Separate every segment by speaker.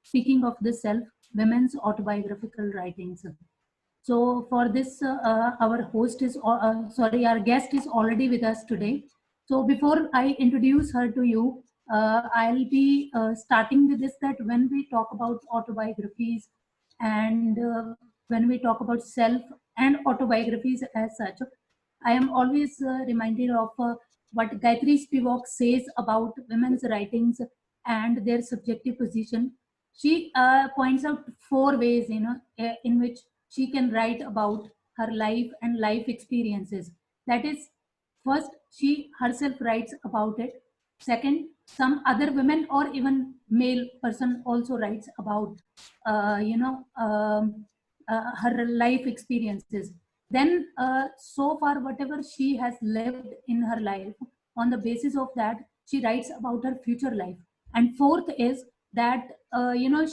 Speaker 1: Speaking of the Self, Women's Autobiographical Writings. So for this, our host is, our guest is already with us today. So before I introduce her to you, I'll be starting with this, that when we talk about autobiographies and when we talk about self and autobiographies as such, I am always reminded of what Gayatri Spivak says about women's writings and their subjective position. She points out four ways, in which she can write about her life and life experiences. That is, first, she herself writes about it. Second, some other women or even male person also writes about, her life experiences. Then, so far, whatever she has lived in her life, on the basis of that, she writes about her future life. And fourth is that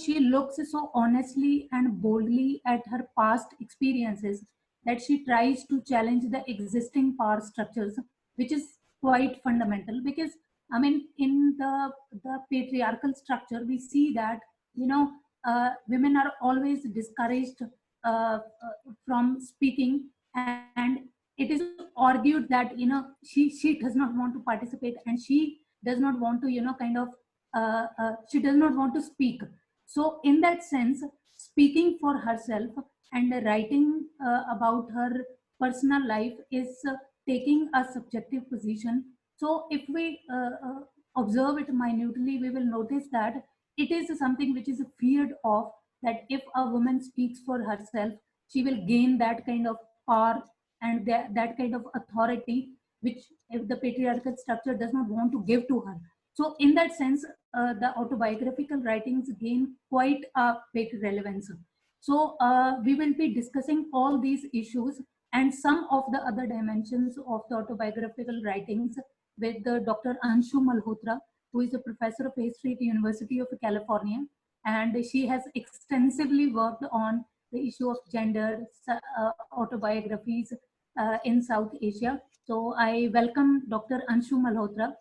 Speaker 1: she looks so honestly and boldly at her past experiences that she tries to challenge the existing power structures, which is quite fundamental. Because I mean, in the patriarchal structure, we see that women are always discouraged from speaking, and it is argued that she does not want to participate, and she does not want to she does not want to speak. So in that sense, speaking for herself and writing about her personal life is taking a subjective position. So if we observe it minutely, we will notice that it is something which is feared of, that if a woman speaks for herself, she will gain that kind of power and that kind of authority which if the patriarchal structure does not want to give to her. So in that sense, the autobiographical writings gain quite a big relevance. So we will be discussing all these issues and some of the other dimensions of the autobiographical writings with Dr. Anshu Malhotra, who is a professor of history at the University of California, and she has extensively worked on the issue of gender autobiographies in South Asia. So I welcome Dr. Anshu Malhotra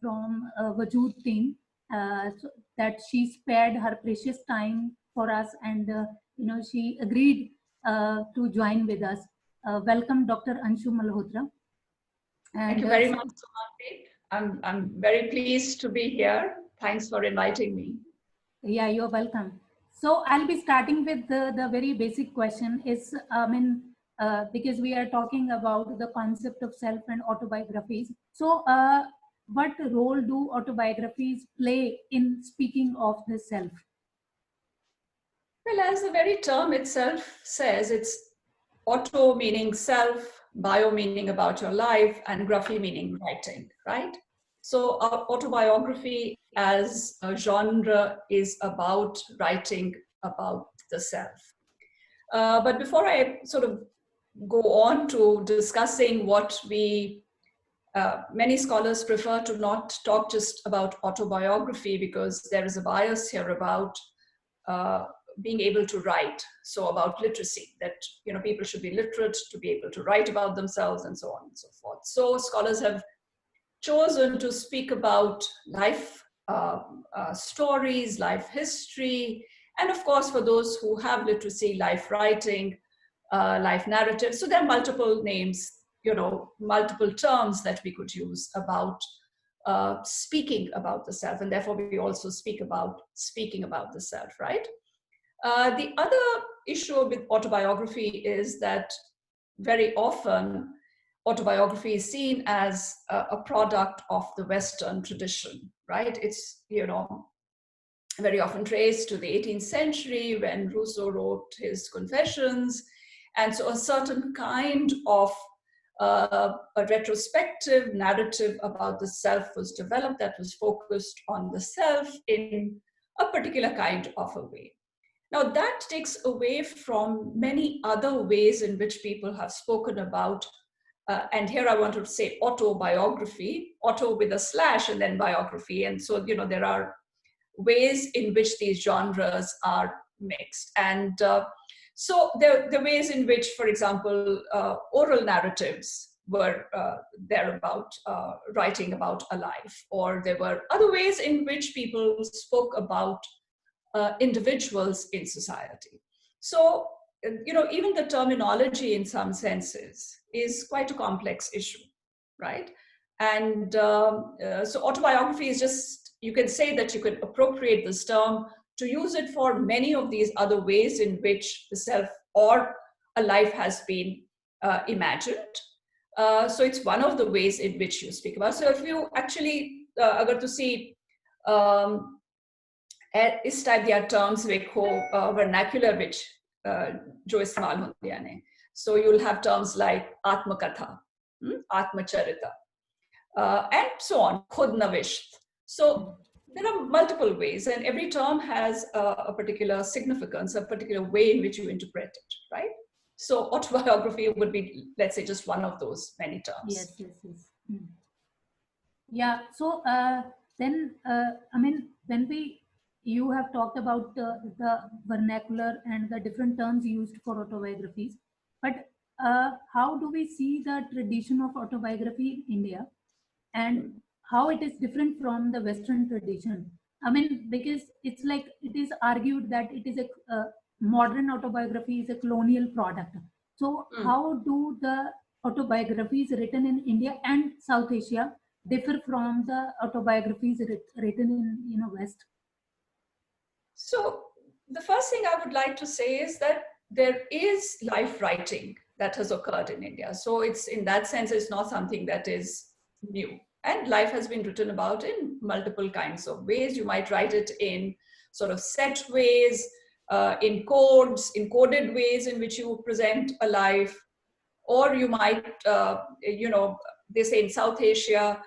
Speaker 1: from Vajood team, so that she spared her precious time for us, and she agreed to join with us. Welcome, Dr. Anshu Malhotra. And,
Speaker 2: thank you very much, Sumati. I'm very pleased to be here. Thanks for inviting me.
Speaker 1: Yeah, you're welcome. So I'll be starting with the very basic question is, because we are talking about the concept of self and autobiographies. So what role do autobiographies play in speaking of the self?
Speaker 2: Well, as the very term itself says, it's auto meaning self, bio meaning about your life, and graphy meaning writing, right? So autobiography as a genre is about writing about the self. But before I sort of go on to discussing what many scholars prefer to not talk just about autobiography because there is a bias here about being able to write. So about literacy, that people should be literate to be able to write about themselves and so on and so forth. So scholars have chosen to speak about life stories, life history, and of course for those who have literacy, life writing, life narrative. So there are multiple names, multiple terms that we could use about speaking about the self, and therefore we also speak about speaking about the self, right? The other issue with autobiography is that very often autobiography is seen as a product of the Western tradition, right? It's, very often traced to the 18th century when Rousseau wrote his Confessions. And so a certain kind of a retrospective narrative about the self was developed that was focused on the self in a particular kind of a way. Now that takes away from many other ways in which people have spoken about, and here I want to say autobiography, auto with a slash and then biography. And so, there are ways in which these genres are mixed. And so the ways in which, for example, oral narratives were there about writing about a life, or there were other ways in which people spoke about individuals in society. So, even the terminology in some senses is quite a complex issue, right? And so autobiography is just, you can say that you can appropriate this term to use it for many of these other ways in which the self or a life has been imagined. So it's one of the ways in which you speak about. So if you actually, agar to see, इस type दिया terms देखो vernacular which जो इस्तेमाल होते हैं. So you'll have terms like आत्मकथा, आत्मचरिता, and so on, khud navisht. So there are multiple ways, and every term has a particular significance, a particular way in which you interpret it, right? So autobiography would be, let's say, just one of those many terms.
Speaker 1: Yes, yes, yes. Yeah. So then, I mean, when you have talked about the vernacular and the different terms used for autobiographies, but how do we see the tradition of autobiography in India, and how it is different from the Western tradition? I mean, because it's like it is argued that it is a modern autobiography is a colonial product. So how do the autobiographies written in India and South Asia differ from the autobiographies written in West?
Speaker 2: So the first thing I would like to say is that there is life writing that has occurred in India. So it's, in that sense, it's not something that is new. And life has been written about in multiple kinds of ways. You might write it in sort of set ways, in codes, in coded ways in which you present a life, or you might, they say in South Asia,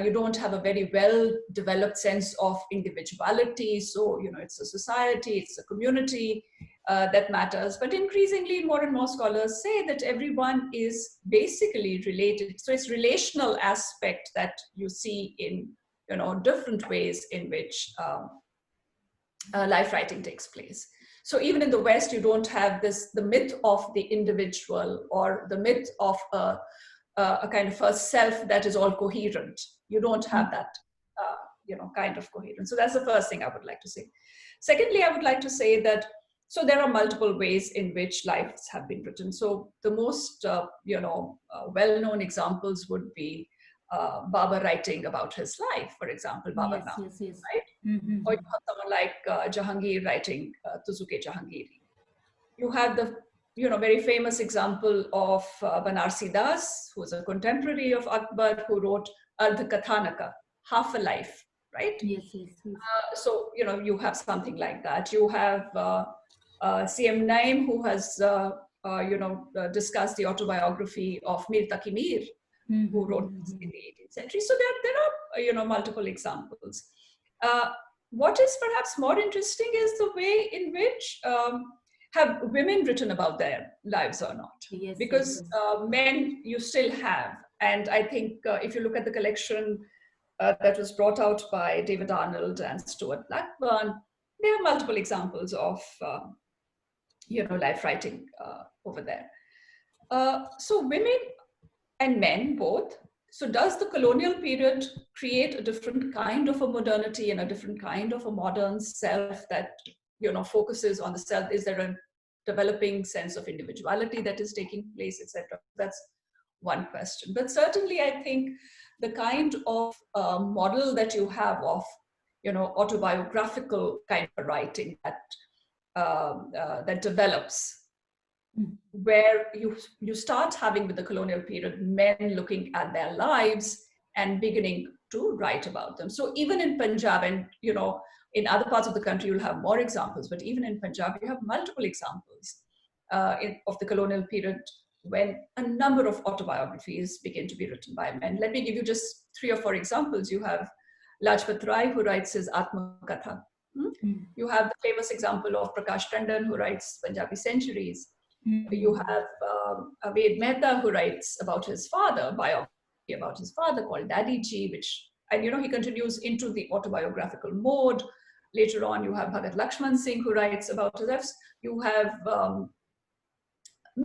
Speaker 2: you don't have a very well developed sense of individuality. So, it's a society, it's a community that matters. But increasingly, more and more scholars say that everyone is basically related. So it's relational aspect that you see in, different ways in which life writing takes place. So even in the West, you don't have the myth of the individual or the myth of a kind of a self that is all coherent. You don't have that, kind of coherence. So that's the first thing I would like to say. Secondly, I would like to say that, so there are multiple ways in which lives have been written. So the most, well-known examples would be Baba writing about his life, for example, Baba Naam,
Speaker 1: yes.
Speaker 2: right? Or you have someone like Jahangir writing Tuzuke Jahangiri. You have the very famous example of Banarsi Das, who was a contemporary of Akbar, who wrote Ardha Kathanaka, half a life, right?
Speaker 1: Yes.
Speaker 2: So you have something like that. You have C.M. Naim, who has discussed the autobiography of Mir Taqi Mir, who wrote this in the 18th century. So there are multiple examples. What is perhaps more interesting is the way in which have women written about their lives or not?
Speaker 1: Yes,
Speaker 2: because men you still have. And I think if you look at the collection that was brought out by David Arnold and Stuart Blackburn, there are multiple examples of life writing over there. So women and men both. So does the colonial period create a different kind of a modernity and a different kind of a modern self that focuses on the self? Is there a developing sense of individuality that is taking place, etc.? That's one question. But certainly, I think the kind of model that you have of autobiographical kind of writing that develops, where you start having with the colonial period men looking at their lives and beginning to write about them. So even in Punjab, and in other parts of the country you'll have more examples, but even in Punjab you have multiple examples of the colonial period when a number of autobiographies begin to be written by men. Let me give you just 3 or 4 examples. You have Lajpat Rai, who writes his Atmakatha. You have the famous example of Prakash Tandon, who writes Punjabi Centuries. You have Ved Mehta, who writes about his father, biography about his father called Daddy Ji, and he continues into the autobiographical mode. Later on, you have Bhagat Lakshman Singh, who writes about his life. You have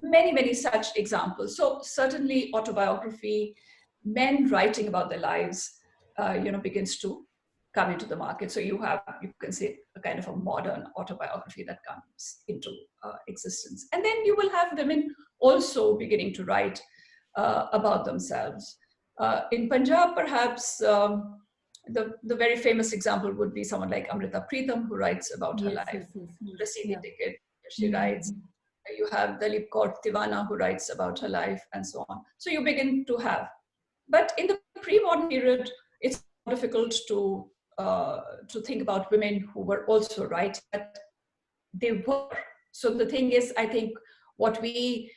Speaker 2: many such examples. So certainly autobiography, men writing about their lives, begins to come into the market. So you can say a kind of a modern autobiography that comes into existence. And then you will have women also beginning to write about themselves. In Punjab, perhaps the very famous example would be someone like Amrita Pritam, who writes about her life. Rasidi Ticket, she writes. You have Dalip Kaur Tiwana, who writes about her life, and so on. So you begin to have. But in the pre-modern period, it's difficult to think about women who were also writing, but they were. So the thing is, I think what the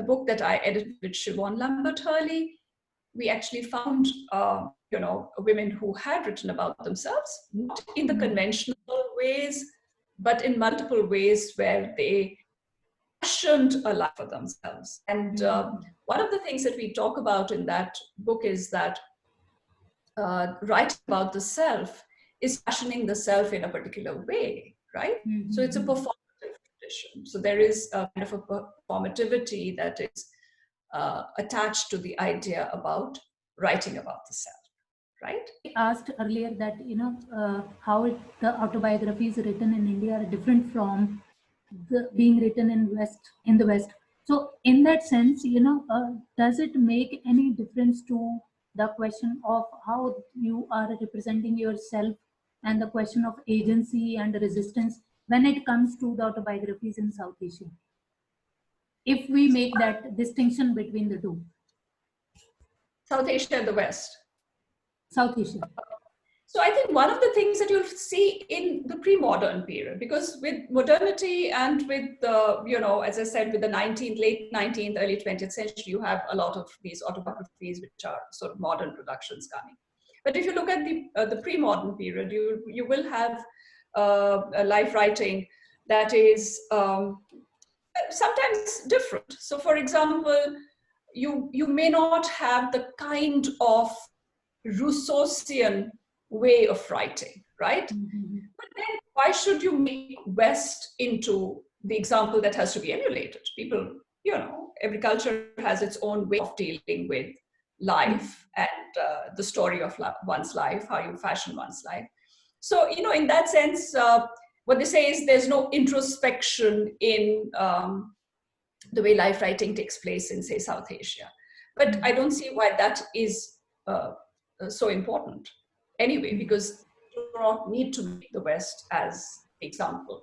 Speaker 2: book that I edited with Siobhan Lambert-Hurley, we actually found, women who had written about themselves, not in the conventional ways, but in multiple ways where they fashioned a life for themselves. And one of the things that we talk about in that book is that writing about the self is fashioning the self in a particular way, right? So it's a performative tradition. So there is a kind of a performativity that is attached to the idea about writing about the self, right?
Speaker 1: I asked earlier that, how the autobiographies written in India are different from being written in the West. So in that sense, does it make any difference to the question of how you are representing yourself and the question of agency and resistance when it comes to the autobiographies in South Asia? If we make that distinction between the two.
Speaker 2: South Asia and the West.
Speaker 1: South Asia.
Speaker 2: So I think one of the things that you'll see in the pre-modern period, because with modernity and with as I said, with the late 19th, early 20th century, you have a lot of these autobiographies which are sort of modern productions coming. But if you look at the pre-modern period, you will have a life writing that is sometimes different. So, for example, you may not have the kind of Rousseauian way of writing, right? But then why should you make West into the example that has to be emulated? People, every culture has its own way of dealing with life and the story of one's life, how you fashion one's life. So, in that sense, what they say is there's no introspection in the way life writing takes place in, say, South Asia. But I don't see why that is so important anyway, because you do not need to make the West as exemplar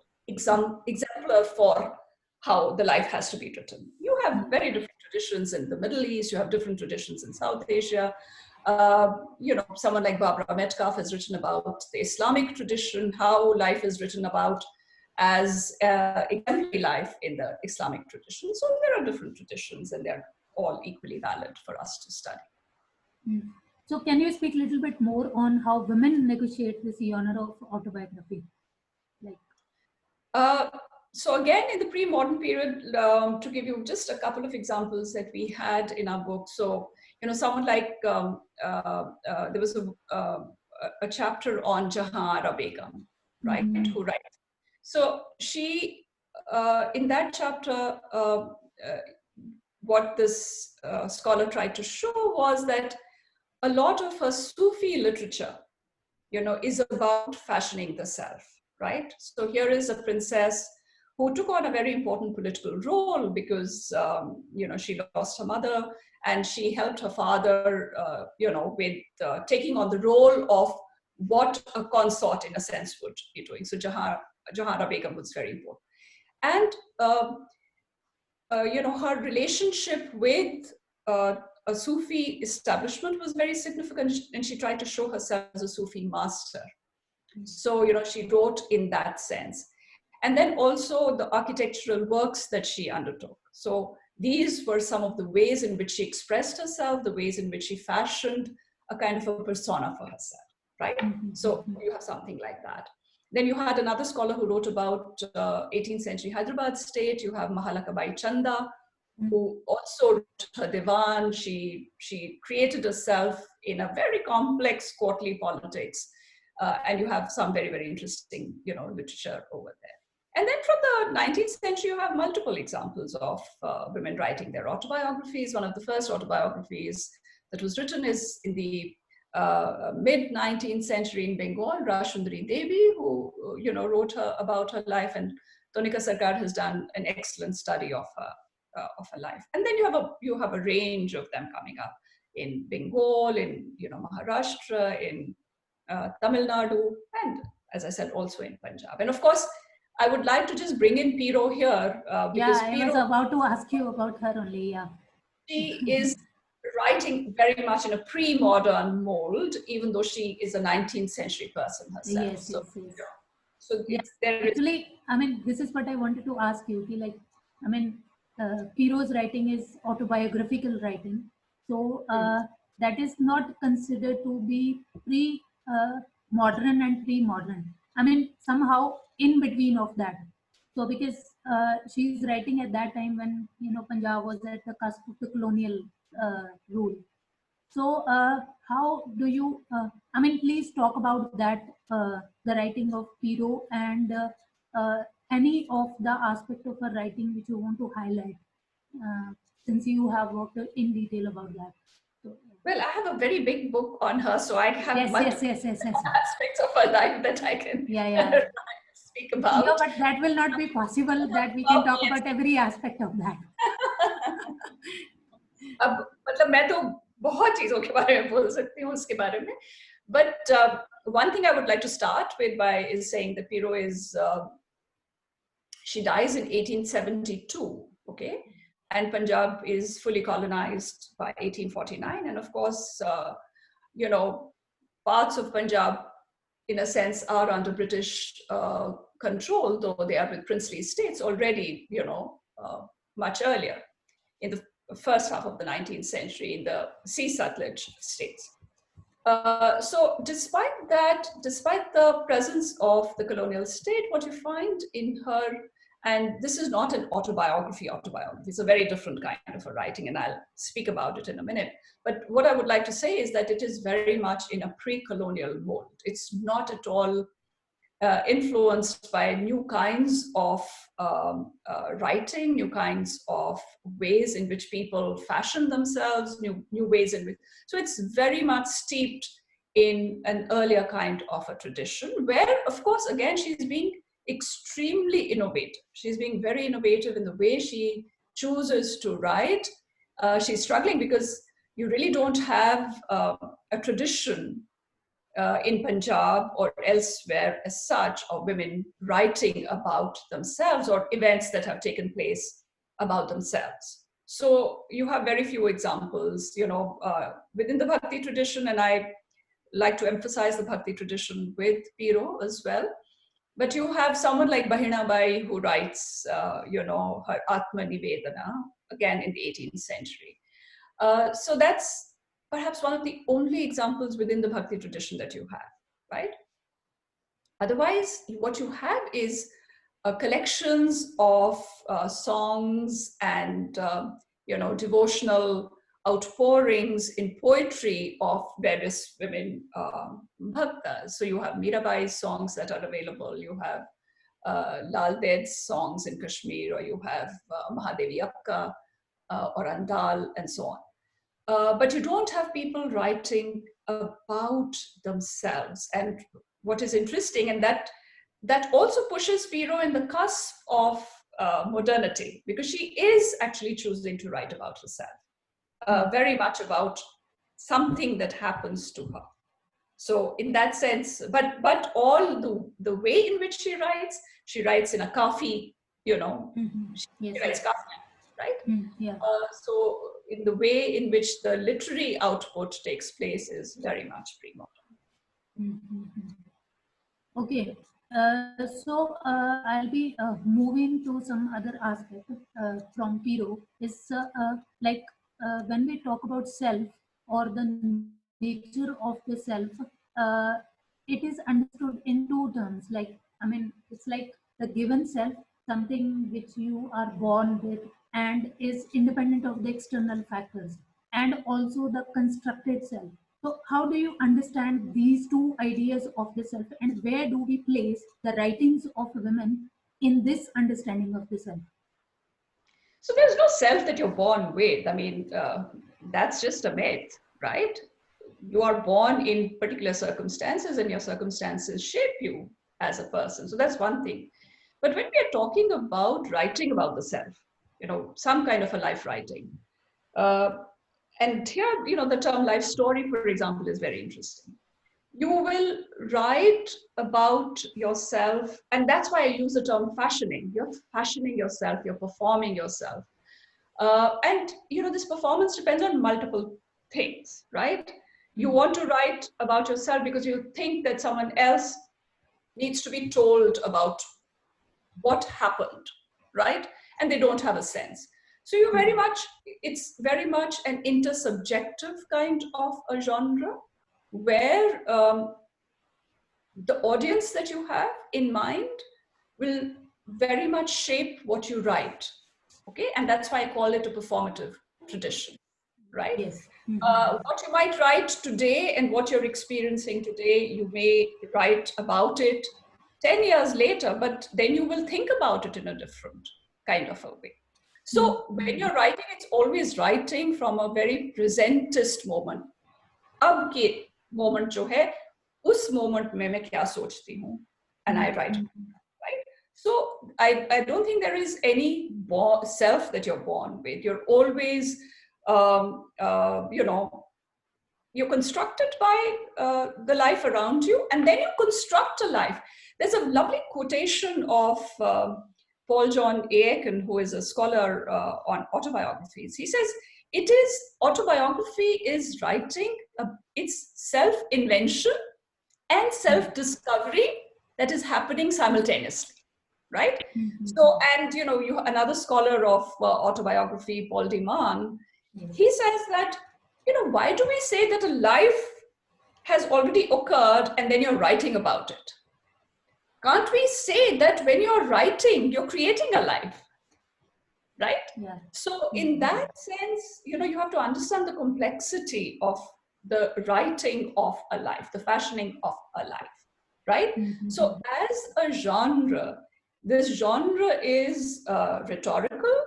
Speaker 2: for how the life has to be written. You have very different traditions in the Middle East, you have different traditions in South Asia. Someone like Barbara Metcalf has written about the Islamic tradition, how life is written about as exemplary life in the Islamic tradition. So there are different traditions and they're all equally valid for us to study.
Speaker 1: So can you speak a little bit more on how women negotiate this genre of autobiography?
Speaker 2: So again, in the pre-modern period, to give you just a couple of examples that we had in our book. So, someone like, there was a chapter on Jahara Begum, right, who writes. So she, in that chapter, what this scholar tried to show was that a lot of her Sufi literature, is about fashioning the self, right? So here is a princess who took on a very important political role because, she lost her mother and she helped her father, with taking on the role of what a consort, in a sense, would be doing. So Jahara Begum was very important. And, her relationship with a Sufi establishment was very significant, and she tried to show herself as a Sufi master. So, she wrote in that sense. And then also the architectural works that she undertook. So these were some of the ways in which she expressed herself, the ways in which she fashioned a kind of a persona for herself, right? So you have something like that. Then you had another scholar who wrote about 18th century Hyderabad state. You have Mahalakabai Chanda, who also wrote her divan. She created herself in a very complex courtly politics. And you have some very, very interesting, literature over there. And then from the 19th century, you have multiple examples of women writing their autobiographies. One of the first autobiographies that was written is in the mid 19th century in Bengal, Rashundari Devi, who wrote about her life, and Tonika Sarkar has done an excellent study of her life. And then you have a range of them coming up in Bengal, in Maharashtra, in Tamil Nadu, and as I said, also in Punjab. And of course, I would like to just bring in Piro here because
Speaker 1: I
Speaker 2: Piro,
Speaker 1: was about to ask you about her only. Yeah.
Speaker 2: she is writing very much in a pre-modern mold, even though she is a 19th century person herself.
Speaker 1: Yes,
Speaker 2: So,
Speaker 1: yes, yes.
Speaker 2: so
Speaker 1: Yeah,
Speaker 2: there is.
Speaker 1: actually, I mean, this is what I wanted to ask you. Like, I mean, Piro's writing is autobiographical writing, so that is not considered to be pre-modern and pre-modern. I mean, somehow in between of that. So because she's writing at that time when Punjab was at the cusp of the colonial rule. So, how do you? I mean, please talk about that, the writing of Piro, and any of the aspect of her writing which you want to highlight, since you have worked in detail about that. So,
Speaker 2: Well, I have a very big book on her, so I have
Speaker 1: yes,
Speaker 2: multiple
Speaker 1: yes.
Speaker 2: aspects of her life that I can
Speaker 1: Yeah.
Speaker 2: speak
Speaker 1: Yeah,
Speaker 2: about.
Speaker 1: but that will not be possible that we can talk about every aspect of that.
Speaker 2: अब मतलब मैं तो बहुत चीजों के बारे में बोल सकती हूँ उसके बारे में, but one thing I would like to start with is saying that Piro is she dies in 1872, okay, and Punjab is fully colonized by 1849, and of course, parts of Punjab, in a sense, are under British control, though they are with princely states already, much earlier in the first half of the 19th century in the Sea Sutlej states. So despite the presence of the colonial state, what you find in her, and this is not an autobiography, it's a very different kind of a writing, and I'll speak about it in a minute. But what I would like to say is that it is very much in a pre-colonial mold. It's not at all influenced by new kinds of writing, new kinds of ways in which people fashion themselves, new ways in which. So it's very much steeped in an earlier kind of a tradition where, of course, again, she's being extremely innovative. She's being very innovative in the way she chooses to write. She's struggling because you really don't have a tradition in Punjab or elsewhere as such of women writing about themselves or events that have taken place about themselves. So you have very few examples, within the Bhakti tradition, and I like to emphasize the Bhakti tradition with Piro as well. But you have someone like Bahina Bai who writes, her Atma Nivedana, again in the 18th century. So that's perhaps one of the only examples within the Bhakti tradition that you have, right? Otherwise, what you have is collections of songs and devotional outpourings in poetry of various women bhaktas. So you have Mirabai's songs that are available. You have Lal Ded's songs in Kashmir, or you have Mahadevi Akka or Andal, and so on. But you don't have people writing about themselves. And what is interesting, and that also pushes Piro in the cusp of modernity, because she is actually choosing to write about herself, very much about something that happens to her. So in that sense, but all the way in which she writes in a kafi,
Speaker 1: Mm-hmm.
Speaker 2: she writes kafi, right?
Speaker 1: Yeah.
Speaker 2: So in the way in which the literary output takes place is very much pre-modern.
Speaker 1: Mm-hmm. Okay, so I'll be moving to some other aspect from Piro. Is like when we talk about self or the nature of the self, it is understood in two terms. Like, I mean, it's like the given self, something which you are born with and is independent of the external factors, and also the constructed self. So, how do you understand these two ideas of the self, and where do we place the writings of women in this understanding of the self?
Speaker 2: So there's no self that you're born with. I mean, that's just a myth, right? you are born in particular circumstances, and your circumstances shape you as a person. So that's one thing. But when we are talking about writing about the self, some kind of a life writing, uh, and here, the term life story, for example, is very interesting. You will write about yourself, and that's why I use the term fashioning. You're fashioning yourself, you're performing yourself. And this performance depends on multiple things, right? You want to write about yourself because you think that someone else needs to be told about what happened, right? And they don't have a sense. So it's very much an intersubjective kind of a genre where the audience that you have in mind will very much shape what you write. Okay, and that's why I call it a performative tradition, right?
Speaker 1: Yes.
Speaker 2: What you might write today and what you're experiencing today, you may write about it 10 years later, but then you will think about it in a different kind of a way. So when you're writing, it's always writing from a very presentist moment. अब के moment जो है, उस moment में मैं क्या सोचती हूँ, and I write, right? So I don't think there is any self that you're born with. You're always, you're constructed by the life around you, and then you construct a life. There's a lovely quotation of Paul John Aiken, who is a scholar on autobiographies. He says, autobiography is writing, it's self-invention and self-discovery that is happening simultaneously, right? So, and another scholar of autobiography, Paul Deman, he says that, why do we say that a life has already occurred and then you're writing about it? Can't we say that when you're writing, you're creating a life, right?
Speaker 1: Yeah.
Speaker 2: So in that sense, you have to understand the complexity of the writing of a life, the fashioning of a life, right? So as a genre, this genre is rhetorical.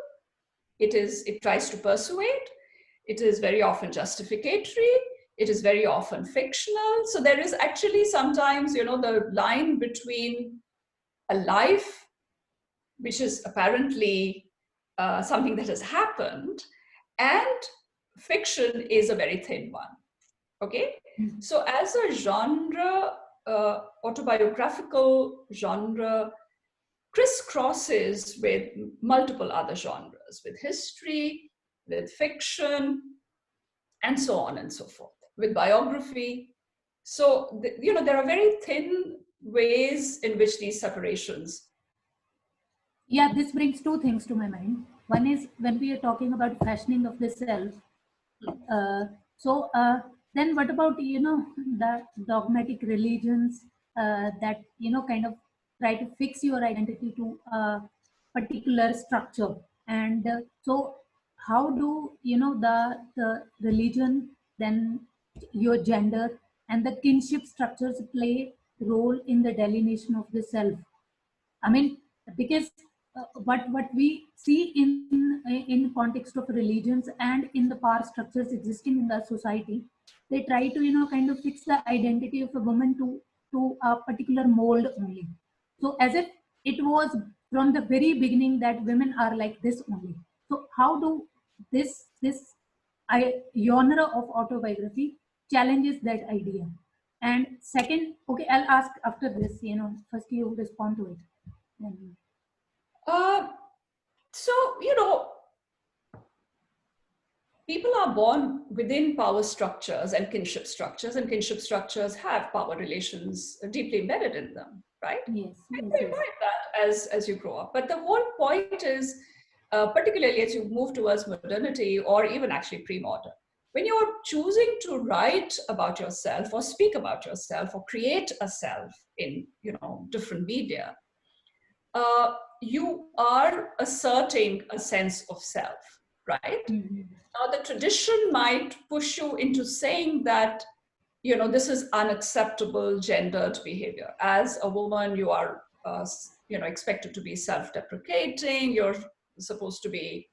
Speaker 2: It tries to persuade. It is very often justificatory. It is very often fictional. So there is actually sometimes, the line between a life, which is apparently something that has happened, and fiction is a very thin one. Okay? So as a genre, autobiographical genre crisscrosses with multiple other genres, with history, with fiction, and so on and so forth, with biography. So, there are very thin ways in which these separations.
Speaker 1: Yeah, this brings two things to my mind. One is when we are talking about fashioning of the self. Then what about the dogmatic religions that kind of try to fix your identity to a particular structure, and so how do the religion, then your gender and the kinship structures play role in the delineation of the self? I mean, because what we see in context of religions and in the power structures existing in the society, they try to kind of fix the identity of a woman to a particular mold only. So as if it was from the very beginning that women are like this only. So how do this genre of autobiography challenges that idea? And second, okay, I'll ask after this. First you respond to it.
Speaker 2: Uh, so, people are born within power structures and kinship structures have power relations deeply embedded in them, right?
Speaker 1: Yes,
Speaker 2: And
Speaker 1: yes,
Speaker 2: you
Speaker 1: yes.
Speaker 2: find that as you grow up. But the whole point is, particularly as you move towards modernity or even actually pre-modern, when you're choosing to write about yourself or speak about yourself or create a self in different media, you are asserting a sense of self, right? Now, the tradition might push you into saying that, this is unacceptable gendered behavior. As a woman, you are, expected to be self-deprecating. You're supposed to be,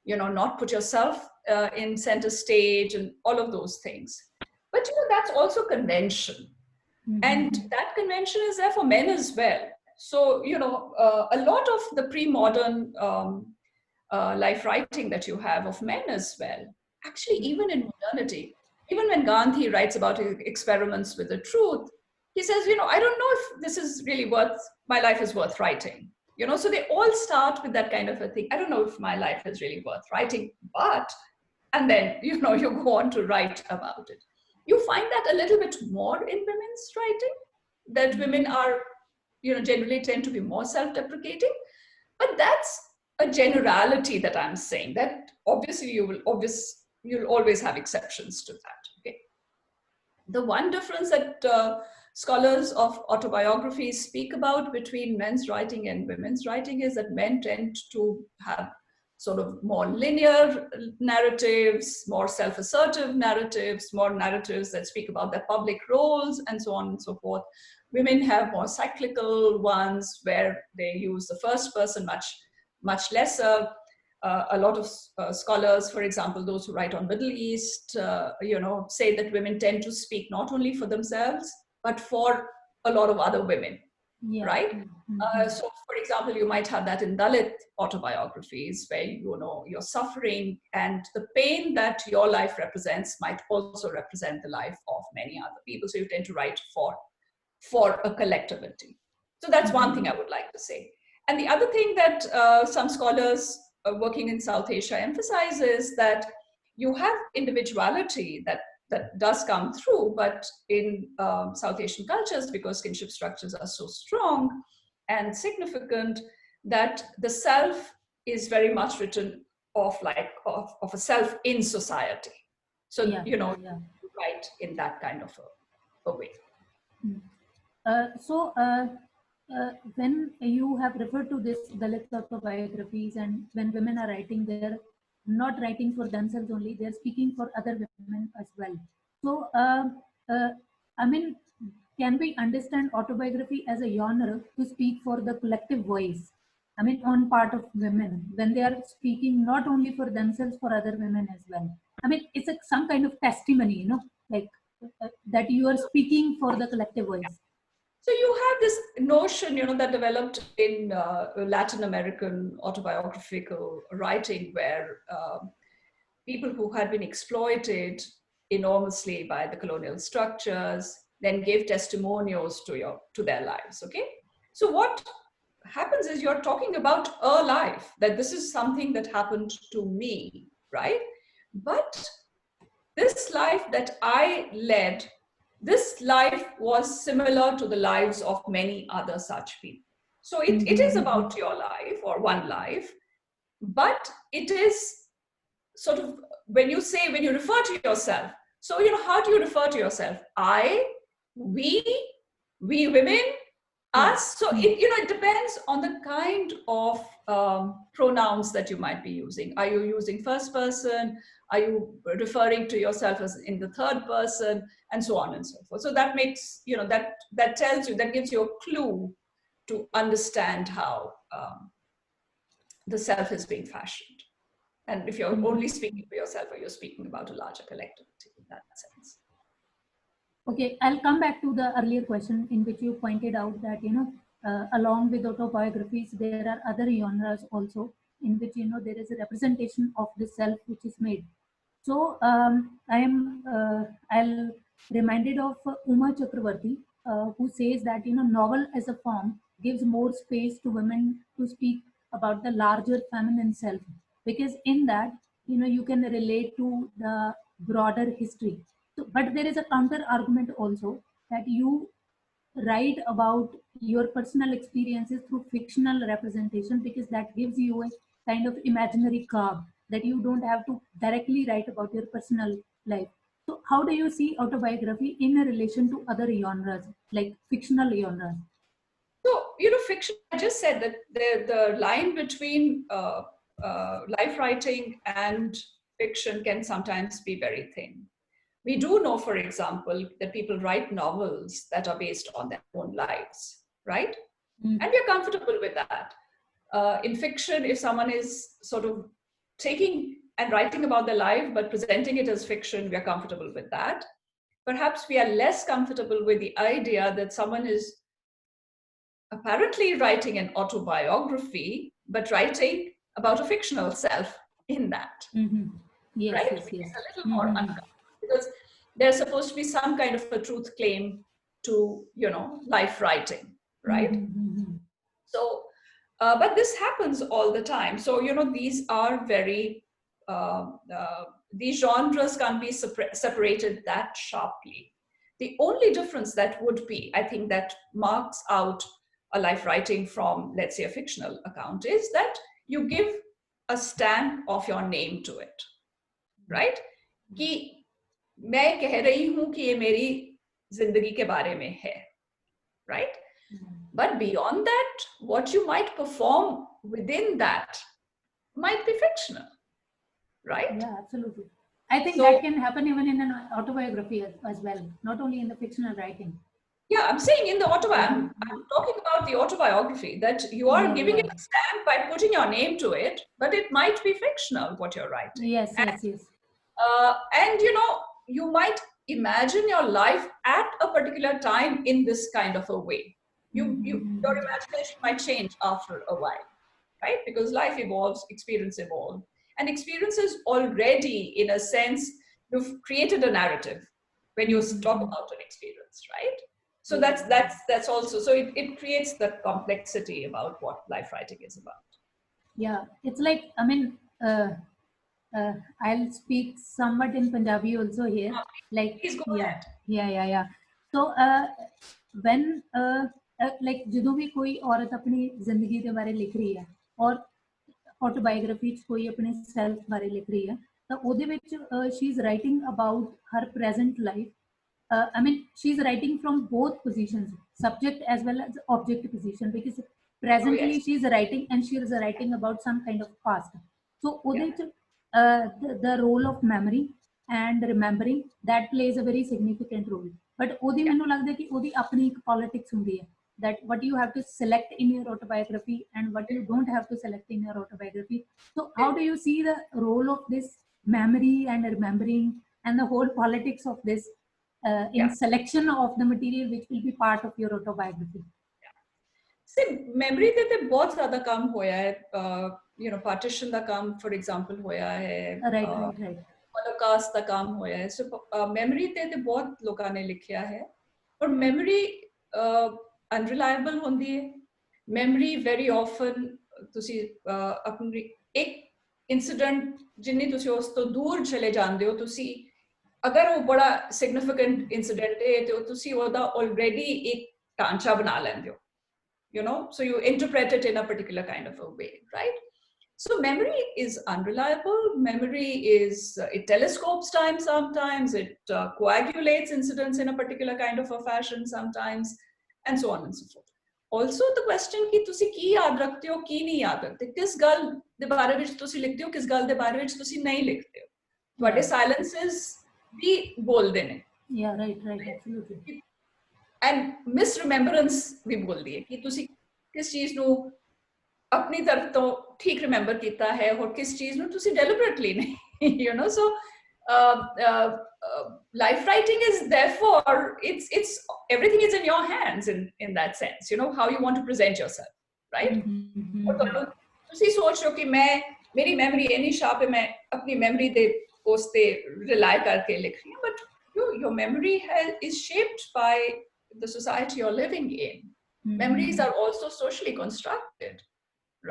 Speaker 2: not put yourself in center stage and all of those things. But that's also convention. And that convention is there for men as well. So, a lot of the pre-modern life writing that you have of men as well, actually, even in modernity, even when Gandhi writes about experiments with the truth, he says, I don't know if this is really my life is worth writing. So they all start with that kind of a thing. I don't know if my life is really worth writing, and then, you go on to write about it. You find that a little bit more in women's writing, that women are, generally tend to be more self-deprecating. But that's a generality that I'm saying, that obviously you'll always have exceptions to that. Okay. The one difference that scholars of autobiographies speak about between men's writing and women's writing is that men tend to have sort of more linear narratives, more self-assertive narratives, more narratives that speak about their public roles, and so on and so forth. Women have more cyclical ones where they use the first person much lesser. A lot of scholars, for example, those who write on Middle East, say that women tend to speak not only for themselves, but for a lot of other women, right? So, for example, you might have that in Dalit autobiographies where, you're suffering, and the pain that your life represents might also represent the life of many other people. So you tend to write for a collectivity. So that's one thing I would like to say. And the other thing that some scholars working in South Asia emphasize is that you have individuality that does come through, but in South Asian cultures, because kinship structures are so strong and significant, that the self is very much written of a self in society. So, write in that kind of a way.
Speaker 1: When you have referred to this Dalit autobiographies, and when women are writing, they're not writing for themselves only, they're speaking for other women as well. So, I mean, can we understand autobiography as a genre to speak for the collective voice? I mean, on part of women, when they are speaking not only for themselves, for other women as well. I mean, it's some kind of testimony, like that you are speaking for the collective voice.
Speaker 2: So you have this notion, that developed in Latin American autobiographical writing, where people who had been exploited enormously by the colonial structures then gave testimonials to their lives. Okay, so what happens is you're talking about a life, that this is something that happened to me, right? But this life that I led, this life was similar to the lives of many other such people. So it is about your life or one life, but it is sort of, when you refer to yourself, so, how do you refer to yourself? I, we women, us. So it depends on the kind of pronouns that you might be using. Are you using first person? Are you referring to yourself as in the third person, and so on and so forth? So that makes, that tells you, that gives you a clue to understand how the self is being fashioned. And if you're only speaking for yourself, or you're speaking about a larger collectivity in that sense.
Speaker 1: Okay, I'll come back to the earlier question in which you pointed out that, along with autobiographies, there are other genres also in which, there is a representation of the self which is made. So I'll reminded of Uma Chakravarti, who says that, novel as a form gives more space to women to speak about the larger feminine self, because in that, you can relate to the broader history. So, but there is a counter argument also, that you write about your personal experiences through fictional representation, because that gives you a kind of imaginary curve, that you don't have to directly write about your personal life. So how do you see autobiography in relation to other genres, like fictional genres?
Speaker 2: So, fiction, I just said that the line between life writing and fiction can sometimes be very thin. We do know, for example, that people write novels that are based on their own lives, right? And we're comfortable with that. In fiction, if someone is sort of taking and writing about their life, but presenting it as fiction, we're comfortable with that. perhaps we are less comfortable with the idea that someone is apparently writing an autobiography, but writing about a fictional self in that,
Speaker 1: Yes,
Speaker 2: right?
Speaker 1: yes,
Speaker 2: We
Speaker 1: yes.
Speaker 2: get a little more uncomfortable because there's supposed to be some kind of a truth claim to, life writing, right? So, but this happens all the time. So, these are very, these genres can't be separated that sharply. The only difference that would be, I think, that marks out a life writing from, let's say, a fictional account is that you give a stamp of your name to it, right? कि मैं कह रही हूं कि ये मेरी जिंदगी के बारे में है, right? But beyond that, what you might perform within that might be fictional, right?
Speaker 1: Yeah, absolutely. I think that
Speaker 2: So,
Speaker 1: can happen even in an autobiography as well, not only in the fictional writing.
Speaker 2: yeah, I'm saying in the
Speaker 1: Yeah.
Speaker 2: I'm talking about the autobiography, that you are
Speaker 1: Yeah,
Speaker 2: giving
Speaker 1: yeah.
Speaker 2: it a stamp by putting your name to it, but it might be fictional what you're writing.
Speaker 1: Yes, yes, yes.
Speaker 2: And you might imagine your life at a particular time in this kind of a way. Your imagination might change after a while, right? Because life evolves, experience evolves, and experiences already, in a sense, you've created a narrative when you talk about an experience, right? So that's also, so it creates the complexity about what life writing is about.
Speaker 1: Yeah, it's like, I mean, I'll speak somewhat in Punjabi also here. Like,
Speaker 2: Please go
Speaker 1: yeah,
Speaker 2: ahead.
Speaker 1: yeah. So, when, like, ਜਦੋਂ ਵੀ ਕੋਈ ਔਰਤ ਆਪਣੀ ਜ਼ਿੰਦਗੀ ਦੇ ਬਾਰੇ ਲਿਖ ਰਹੀ ਹੈ ਔਰ autobiography 'ਚ ਕੋਈ ਆਪਣੇ self ਬਾਰੇ ਲਿਖ ਰਹੀ ਹੈ ਤਾਂ ਉਹਦੇ ਵਿੱਚ she is writing about her present life. I mean, she's writing from both positions, subject as well as object position, because
Speaker 2: Oh,
Speaker 1: presently
Speaker 2: yes.
Speaker 1: she's writing and she is writing about some kind of past. So,
Speaker 2: Yeah.
Speaker 1: the role of memory and remembering, that plays a very significant role. But ਉਹਦੀ ਮੈਨੂੰ ਲੱਗਦਾ ਕਿ ਉਹਦੀ ਆਪਣੀ ਇੱਕ politics ਹੁੰਦੀ ਹੈ, that what you have to select in your autobiography and what you don't have to select in your autobiography. So how do you see the role of this memory and remembering and the whole politics of this in
Speaker 2: Yeah.
Speaker 1: selection of the material which will be part of your autobiography?
Speaker 2: See, memory ਤੇ ਤੇ ਬਹੁਤ ਜ਼ਿਆਦਾ ਕੰਮ ਹੋਇਆ ਹੈ, partition ਦਾ ਕੰਮ for example ਹੋਇਆ ਹੈ,
Speaker 1: Right.
Speaker 2: Holocaust ਦਾ ਕੰਮ ਹੋਇਆ ਹੈ, so memory ਤੇ ਬਹੁਤ ਲੋਕਾਂ ਨੇ ਲਿਖਿਆ ਹੈ, ਪਰ memory unreliable ਹੁੰਦੀ ਹੈ. memory very often ਤੁਸੀਂ ਆਪਣੀ ਇੱਕ incident ਜਿੰਨੀ ਤੁਸੀਂ ਉਸ ਤੋਂ ਦੂਰ ਚਲੇ ਜਾਂਦੇ ਹੋ, ਤੁਸੀਂ ਅਗਰ ਉਹ ਬੜਾ significant incident ਹੈ ਤੇ ਤੁਸੀਂ ਉਹਦਾ already ਇੱਕ ਢਾਂਚਾ ਬਣਾ ਲੈਂਦੇ ਹੋ, so you interpret it in a particular kind of a way, right? So memory is unreliable. Memory is, it telescopes time sometimes, it coagulates incidents in a particular kind of a fashion sometimes, and so on and so forth. Also the question ki tusi ki yaad rakhte ho, ki nahi yaad rakhte, kis gal de bare vich tusi likhte ho, kis gal de bare vich tusi nahi likhte ho. ਤੁਹਾਡੇ silences भी बोल देने.
Speaker 1: Yeah, right, absolutely.
Speaker 2: And misremembrance भी बोल दिए कि तुसी किस चीज ਨੂੰ अपनी तरफ तो ठीक रिमेंबर किया है और किस चीज ਨੂੰ ਤੁਸੀਂ deliberately नहीं, so life writing is therefore it's everything is in your hands in that sense, how you want to present yourself, right? और ਤੁਸੀਂ सोच रहे हो कि मेरी memory इतनी sharp है, मैं अपनी memory ਦੇ ਉਸ ਤੇ rely करके लिख रही हूँ, but your memory is shaped by the society you're living in. Memories are also socially constructed,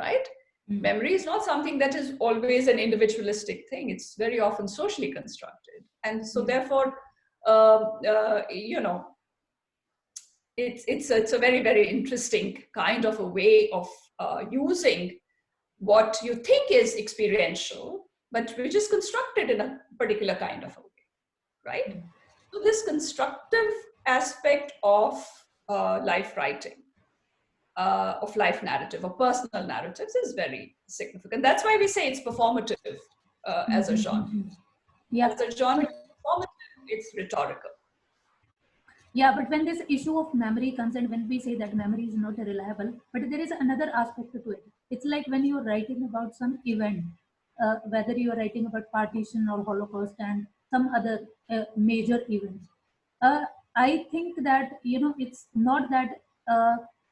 Speaker 2: right? Memory is not something that is always an individualistic thing. It's very often socially constructed. And so therefore, it's a very, very interesting kind of a way of using what you think is experiential, but which is constructed in a particular kind of a way, right? So this constructive aspect of life writing, of life narrative or personal narratives is very significant. That's why we say it's performative as a genre.
Speaker 1: Yeah.
Speaker 2: As a genre, performative, it's rhetorical.
Speaker 1: Yeah, but when this issue of memory comes and when we say that memory is not reliable, but there is another aspect to it. It's like when you're writing about some event, whether you're writing about partition or Holocaust and some other major events. I think that, it's not that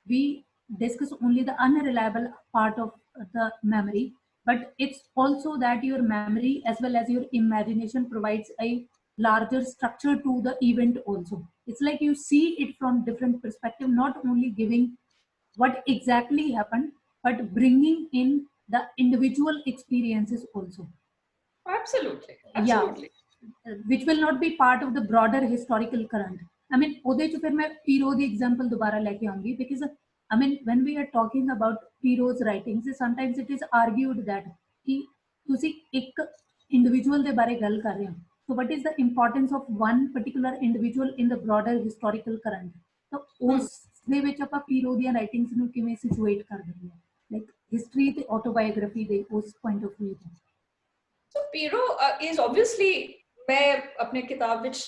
Speaker 1: we discuss only the unreliable part of the memory, but it's also that your memory as well as your imagination provides a larger structure to the event also. It's like you see it from different perspective, not only giving what exactly happened, but bringing in the individual experiences also.
Speaker 2: Absolutely,
Speaker 1: Yeah,
Speaker 2: absolutely.
Speaker 1: which will not be part of the broader historical current. I mean, ਉਹਦੇ ਚ ਫਿਰ ਮੈਂ Piro the example ਦੁਬਾਰਾ ਲੈ ਕੇ ਆਉਂਗੀ, because I mean, when we are talking about Piro's writings, sometimes it is argued that ਕਿ ਤੁਸੀਂ ਇੱਕ individual ਦੇ ਬਾਰੇ ਗੱਲ ਕਰ ਰਹੇ ਹੋ, so what is the importance of one particular individual in the broader historical current? ਤਾਂ
Speaker 2: Hmm.
Speaker 1: ਉਸ ਦੇ ਵਿੱਚ ਆਪਾਂ Piro ਦੀਆਂ writings ਨੂੰ ਕਿਵੇਂ situate ਕਰ ਦਿੰਦੇ ਹਾਂ, like history ਤੇ autobiography ਦੇ ਉਸ point of view ਤੋਂ.
Speaker 2: So Piro is obviously, मैं अपने किताब which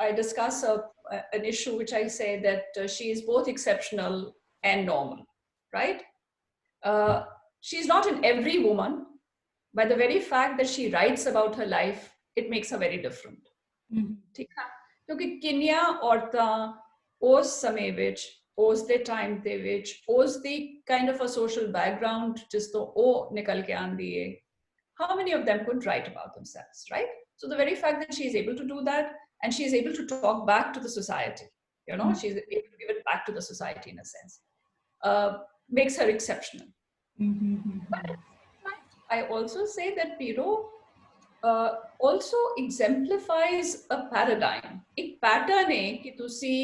Speaker 2: I discuss an issue which I say that she is both exceptional and normal, right? She's not an every woman. By the very fact that she writes about her life, it makes her very different. ठीक है, क्योंकि किन्नियां औरतां उस समय विच, उस दे time दे विच, उस दी kind of a social background जिस तो ਉਹ ਨਿਕਲ ਕੇ ਆਂਦੀ है, how many of them could write about themselves, right? So the very fact that she is able to do that, and she is able to talk back to the society, she's able to give it back to the society in a sense, makes her exceptional. But I also say that Piro also exemplifies a paradigm. एक pattern है कि तुसी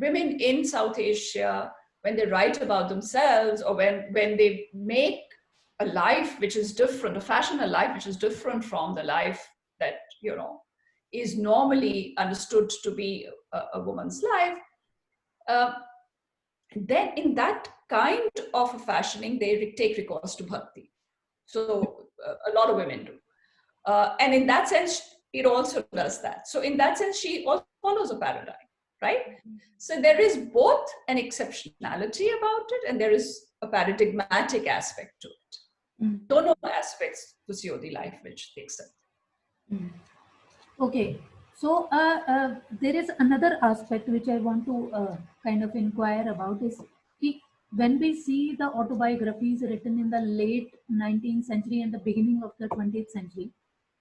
Speaker 2: women in South Asia, when they write about themselves, or when they make a life which is different, a fashion a life which is different from the life that is normally understood to be a woman's life, then in that kind of a fashioning they take recourse to bhakti. So a lot of women do, and in that sense it also does that. So in that sense she also follows a paradigm, right? So there is both an exceptionality about it, and there is a paradigmatic aspect to it. Dono aspects to see the life which takes it.
Speaker 1: Okay, so there is another aspect which I want to kind of inquire about is when we see the autobiographies written in the late 19th century and the beginning of the 20th century,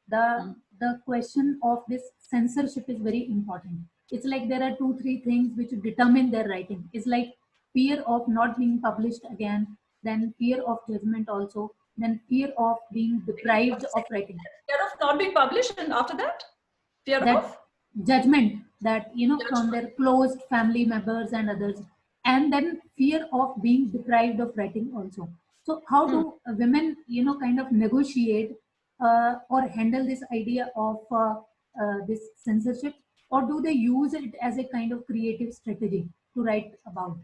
Speaker 1: the question of this censorship is very important. It's like there are 2-3 things which determine their writing. It's like fear of not being published again, then fear of judgment also, then fear of being deprived of writing.
Speaker 2: Fear of not being published, and after that, fear
Speaker 1: that
Speaker 2: of
Speaker 1: judgment that
Speaker 2: judgment
Speaker 1: from their closed family members and others, and then fear of being deprived of writing also. So how do women kind of negotiate or handle this idea of this censorship, or do they use it as a kind of creative strategy to write about?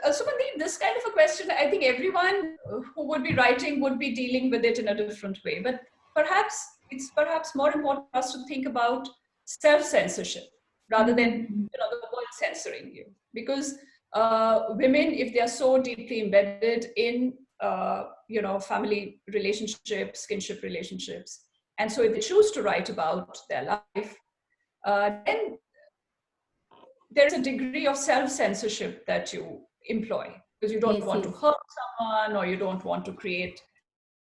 Speaker 2: Sumandeep, this kind of a question, I think everyone who would be writing would be dealing with it in a different way. But perhaps it's more important for us to think about self-censorship rather than the world censoring you. Because women, if they are so deeply embedded in family relationships, kinship relationships, and so if they choose to write about their life, then there's a degree of self-censorship that you employ because you don't want to hurt someone, or you don't want to create,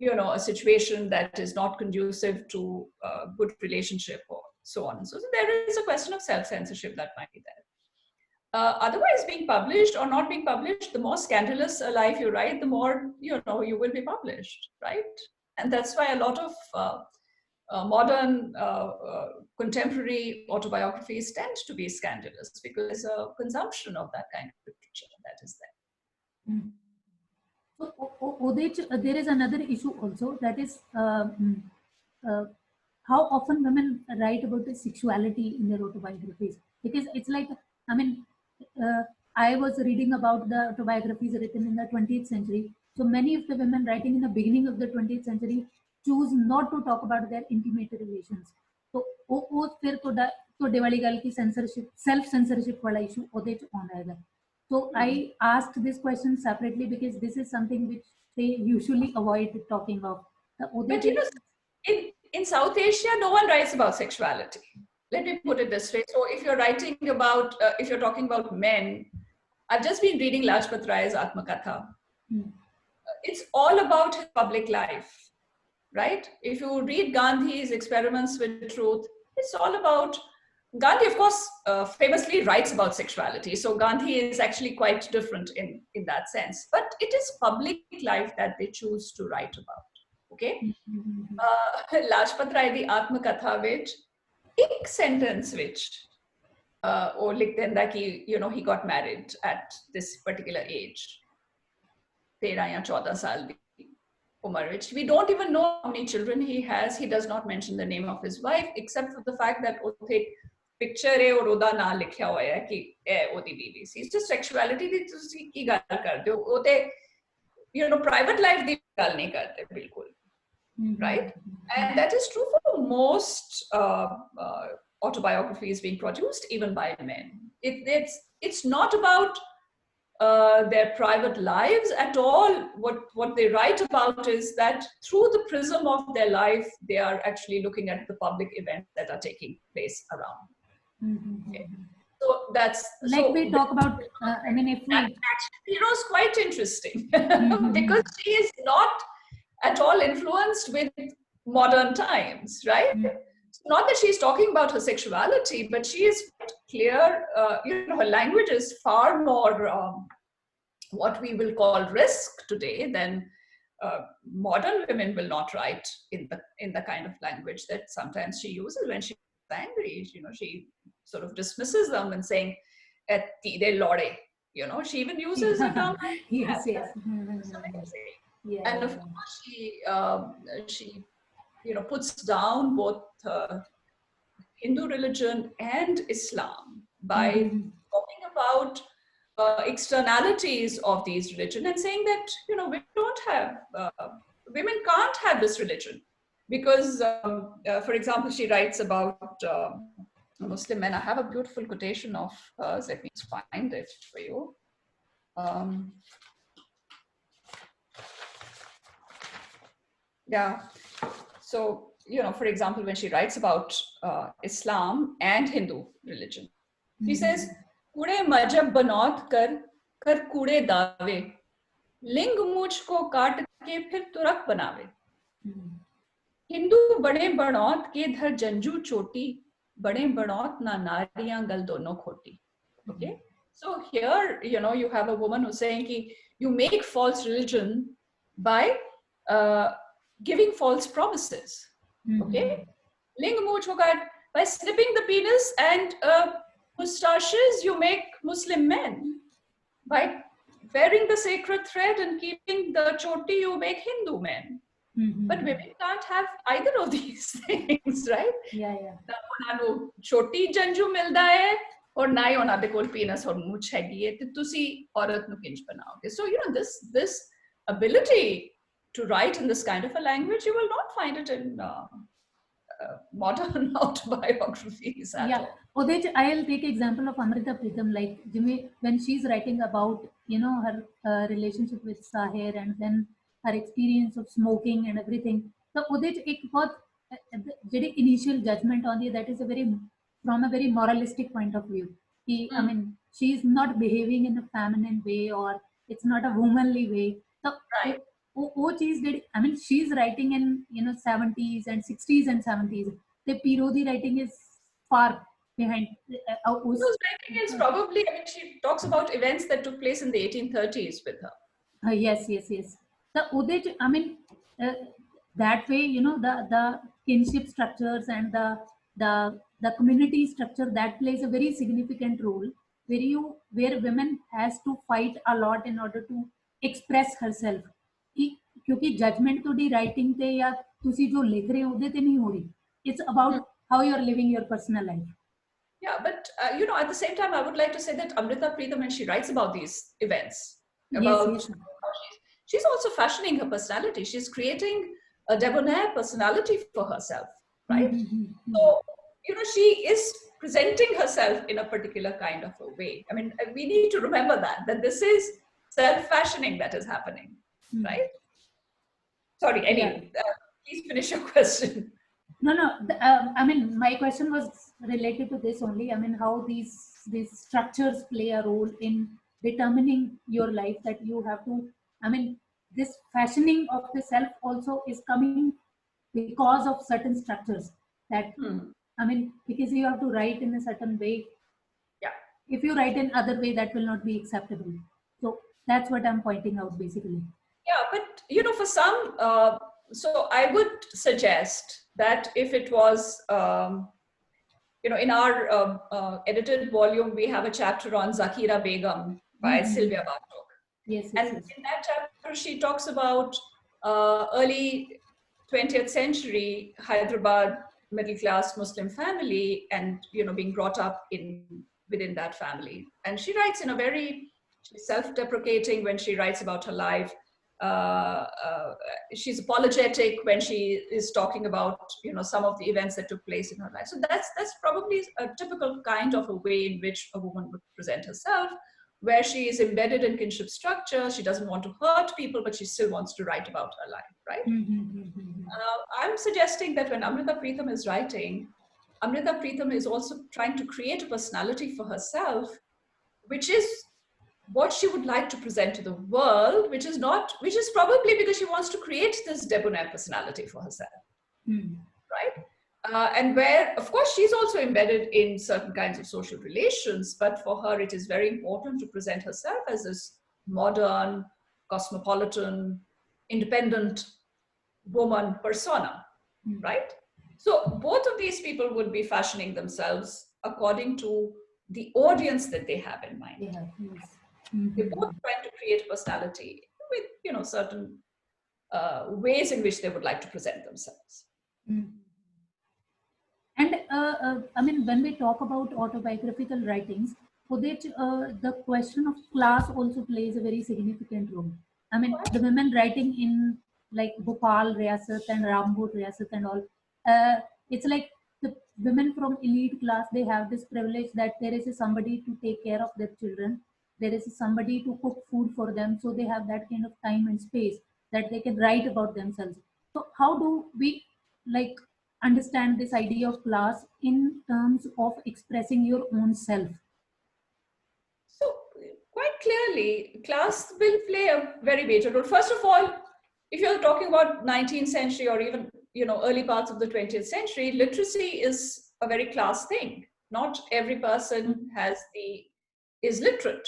Speaker 2: a situation that is not conducive to a good relationship, or so on and so. So there is a question of self-censorship that might be there. Otherwise, being published or not being published, the more scandalous a life you write, the more you will be published, right? And that's why a lot of modern contemporary autobiographies tend to be scandalous, because there's a consumption of that kind of literature that is there.
Speaker 1: So there is another issue also, that is how often women write about the sexuality in their autobiographies. Because it's like, I mean, I was reading about the autobiographies written in the 20th century. So many of the women writing in the beginning of the 20th century choose not to talk about their intimate relations. So वो फिर ਤੁਹਾਡੇ ਵਾਲੀ ਗੱਲ की censorship, self censorship वाला issue ਉਹਦੇ ਚ ਆਉਂਦਾ ਹੈਗਾ. So I asked this question separately because this is something which they usually avoid talking of.
Speaker 2: But in South Asia, no one writes about sexuality. let me put it this way. So if you're writing about, if you're talking about men, I've just been reading Lajpat Rai's Atmakatha. It's all about his public life, right? If you read Gandhi's Experiments with Truth, it's all about, Gandhi, of course, famously writes about sexuality. So Gandhi is actually quite different in that sense. But it is public life that they choose to write about, okay? Lajpat Rai di Atmakatha ਵਿੱਚ ਇੱਕ sentence ਵਿੱਚ ਉਹ ਲਿਖ ਦਿੰਦਾ ਕਿ he got married at this particular age, 13 ਜਾਂ 14 ਸਾਲ ਦੀ ਉਮਰ ਵਿੱਚ. We don't even know how many children he has. He does not mention the name of his wife, except for the fact that ਉੱਥੇ ਪਿਕਚਰ ਹੈ ਔਰ ਉਹਦਾ ਨਾਂ ਲਿਖਿਆ ਹੋਇਆ ਹੈ ਕਿ ਇਹ ਉਹਦੀ ਬੀਵੀ ਸੀ. It's just sexuality ਦੀ ਤੁਸੀਂ ਕੀ ਗੱਲ ਕਰਦੇ ਹੋ, ਉਹ ਤੇ private life ਦੀ ਗੱਲ ਨਹੀਂ ਕਰਦੇ ਬਿਲਕੁਲ. Right? And that is true for most autobiographies being produced, even by men. It's not about their private lives at all. What they write about is that through the prism of their life, they are actually looking at the public events that are taking place around. Okay. So that's
Speaker 1: like we talk about. I mean, if we
Speaker 2: actually, Piro is quite interesting because she is not at all influenced with modern times, right? So not that she's talking about her sexuality, but she is clear. Her language is far more what we will call risk today than modern women will not write in the kind of language that sometimes she uses when she's angry. She sort of dismisses them and saying, "They lore." She even uses a term.
Speaker 1: yes.
Speaker 2: Yeah. And of course, she puts down both Hindu religion and Islam by talking about externalities of these religion and saying that women can't have this religion because, for example, she writes about Muslim men. I have a beautiful quotation of hers. Let me find it for you. Yeah. So, for example, when she writes about Islam and Hindu religion, she says, "Kude majab banot kar kude daave, ling mujh ko kaat ke phir turak banave. Hindu bade banot ke dhar janju choti, bade banot na nariyan gal dono khoti." Okay. So here, you have a woman who's saying ki you make false religion by giving false promises. Okay, ling mujh ko kaat, by snipping the penis and mustaches, you make Muslim men. By wearing the sacred thread and keeping the choti, you make Hindu men. But women can't have either of these things, right?
Speaker 1: Yeah.
Speaker 2: Na ਉਹਨਾਂ ਨੂੰ ਛੋਟੀ ਜੰਜੂ ਮਿਲਦਾ ਹੈ ਔਰ ਨਾ ਹੀ ਉਹਨਾਂ ਦੇ ਕੋਲ ਪੀਨਸ ਔਰ ਮੁੱਛ ਹੈਗੀ ਹੈ ਤੇ ਤੁਸੀਂ ਔਰਤ ਨੂੰ ਕਿੰਜ ਬਣਾਓਗੇ. So this ability to write in this kind of a language, you will not find it in modern autobiographies at all.
Speaker 1: Odej, I'll take example of Amrita Pritam, like when she's writing about her relationship with Sahir and then her experience of smoking and everything. So Odej, ek bahut jehdi initial judgment on that is from a very moralistic point of view. I mean, she's not behaving in a feminine way or it's not a womanly way. So
Speaker 2: right.
Speaker 1: वो चीज ਜਿਹੜੀ I mean she's writing in 70s and 60s and 70s. The Piro the writing is far behind.
Speaker 2: Piro's writing is probably, I mean, she talks about events that took place in the 1830s with her.
Speaker 1: Yes. The ਉਹਦੇ ਚ I mean that way the kinship structures and the community structure that plays a very significant role where women has to fight a lot in order to express herself. क्योंकि judgement तो writing ते या तुसी जो लिख रहे हो ਉਹਦੇ ਤੇ ਨਹੀਂ ਹੋ ਰਹੀ. It's about how you are living your personal life.
Speaker 2: Yeah, but at the same time, I would like to say that Amrita Pritam, when she writes about these events, about how she's also fashioning her personality. She's creating a debonair personality for herself, right? So she is presenting herself in a particular kind of a way. I mean, we need to remember that this is self-fashioning that is happening, right? Sorry, anyway, please finish your question.
Speaker 1: No, no. I mean, my question was related to this only. I mean, how these structures play a role in determining your life. That you have to. I mean, this fashioning of the self also is coming because of certain structures. That,
Speaker 2: Hmm.
Speaker 1: I mean, because you have to write in a certain way.
Speaker 2: Yeah.
Speaker 1: If you write in other way, that will not be acceptable. So that's what I'm pointing out basically.
Speaker 2: Yeah, but for some, so I would suggest that if it was, in our edited volume, we have a chapter on Zakira Begum by
Speaker 1: Mm-hmm.
Speaker 2: Sylvia Bartok.
Speaker 1: Yes,
Speaker 2: And
Speaker 1: yes, yes.
Speaker 2: in that chapter, she talks about early 20th century Hyderabad middle class Muslim family, and being brought up within that family. And she writes in a very she's self-deprecating when she writes about her life. She's apologetic when she is talking about some of the events that took place in her life. So that's probably a typical kind of a way in which a woman would present herself, where she is embedded in kinship structure. She doesn't want to hurt people, but she still wants to write about her life, right?
Speaker 1: Mm-hmm.
Speaker 2: I'm suggesting that when Amrita Preetham is writing, Amrita Preetham is also trying to create a personality for herself, which is what she would like to present to the world, which is probably because she wants to create this debonair personality for herself,
Speaker 1: Mm-hmm.
Speaker 2: right? And where, of course, she's also embedded in certain kinds of social relations, but for her, it is very important to present herself as this modern, cosmopolitan, independent woman persona, right? So both of these people would be fashioning themselves according to the audience that they have in mind.
Speaker 1: Yeah, yes.
Speaker 2: They're
Speaker 1: Mm-hmm.
Speaker 2: both trying to create personality with certain ways in which they would like to present themselves.
Speaker 1: Mm. And I mean, when we talk about autobiographical writings, for that, the question of class also plays a very significant role. I mean, the women writing in like Bhopal Riyasat and Rampur Riyasat and all, it's like the women from elite class, they have this privilege that there is somebody to take care of their children, there is somebody to cook food for them, so they have that kind of time and space that they can write about themselves. So how do we like understand this idea of class in terms of expressing your own self?
Speaker 2: So, quite clearly, class will play a very major role. First of all, if you're talking about 19th century or even early parts of the 20th century, literacy is a very class thing. Not every person is literate,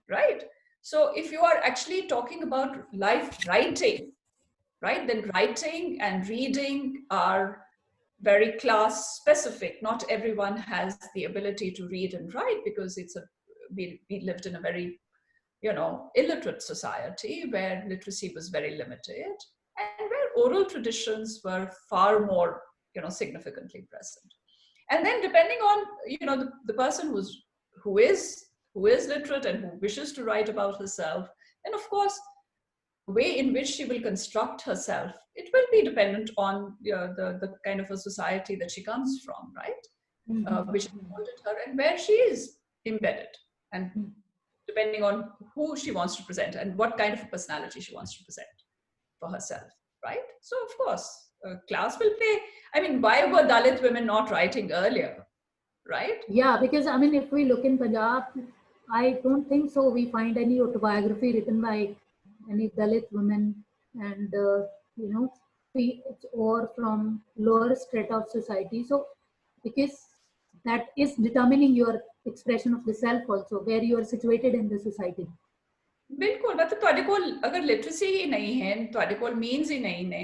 Speaker 2: right? So if you are actually talking about life writing, right, then writing and reading are very class specific. Not everyone has the ability to read and write because we lived in a very illiterate society where literacy was very limited, and where oral traditions were far more significantly present. And then depending on the person who is literate and who wishes to write about herself, then of course way in which she will construct herself, it will be dependent on the kind of a society that she comes from, right? Which has molded her and where she is embedded, and depending on who she wants to present and what kind of a personality she wants to present for herself, right? So of course, class will play. I mean, why were Dalit women not writing earlier, right?
Speaker 1: Yeah, because I mean, if we look in Punjab, I don't think so. We find any autobiography written by any Dalit women, and you know, or from lower strata of society. So, because that is determining your expression of the self also, where you are situated in the society.
Speaker 2: ਬਿਲਕੁਲ ਮਤਲਬ ਤੁਹਾਡੇ ਕੋਲ ਅਗਰ literacy ਹੀ ਨਹੀਂ ਹੈ, ਤੁਹਾਡੇ ਕੋਲ means ਹੀ ਨਹੀਂ ਨੇ,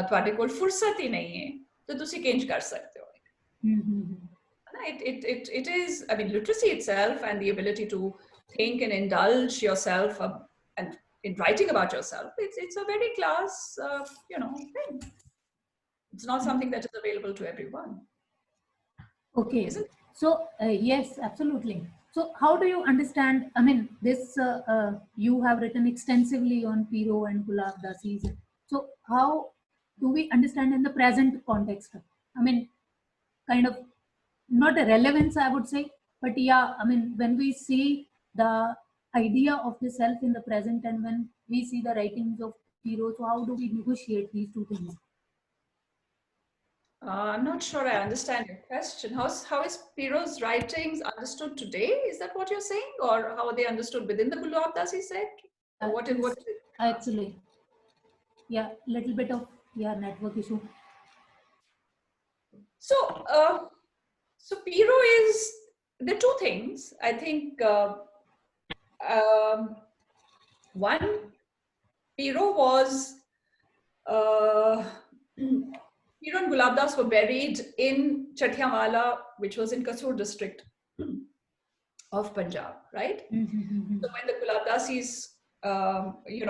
Speaker 2: ਤੁਹਾਡੇ ਕੋਲ ਫੁਰਸਤ ਹੀ ਨਹੀਂ ਹੈ, ਤਾਂ ਤੁਸੀਂ ਕਿੰਜ ਕਰ ਸਕਦੇ ਹੋ? It is, I mean, literacy itself and the ability to think and indulge yourself and in writing about yourself, it's a very class, thing. It's not something that is available to everyone,
Speaker 1: Okay.
Speaker 2: isn't it?
Speaker 1: So, yes, absolutely. So, how do you understand? I mean, this you have written extensively on Piro and Gulabdasis. So, how do we understand in the present context? I mean, kind of not a relevance, I would say, but yeah, I mean, when we see the idea of the self in the present and when we see the writings of Piro, so how do we negotiate these two things?
Speaker 2: I'm not sure I understand your question. How is Piro's writings understood today? Is that what you're saying? Or how are they understood within the Gulabdasi sect? Or
Speaker 1: Yeah,
Speaker 2: what is it?
Speaker 1: actually, yeah, little bit of, yeah, network issue.
Speaker 2: So, so Piro is, there are two things. I think um, one, Piro was, uh, Piro and Gulabdas were buried in Chathiawala, which was in Kasur district of Punjab, right?
Speaker 1: Mm-hmm.
Speaker 2: So when the Gulabdasis,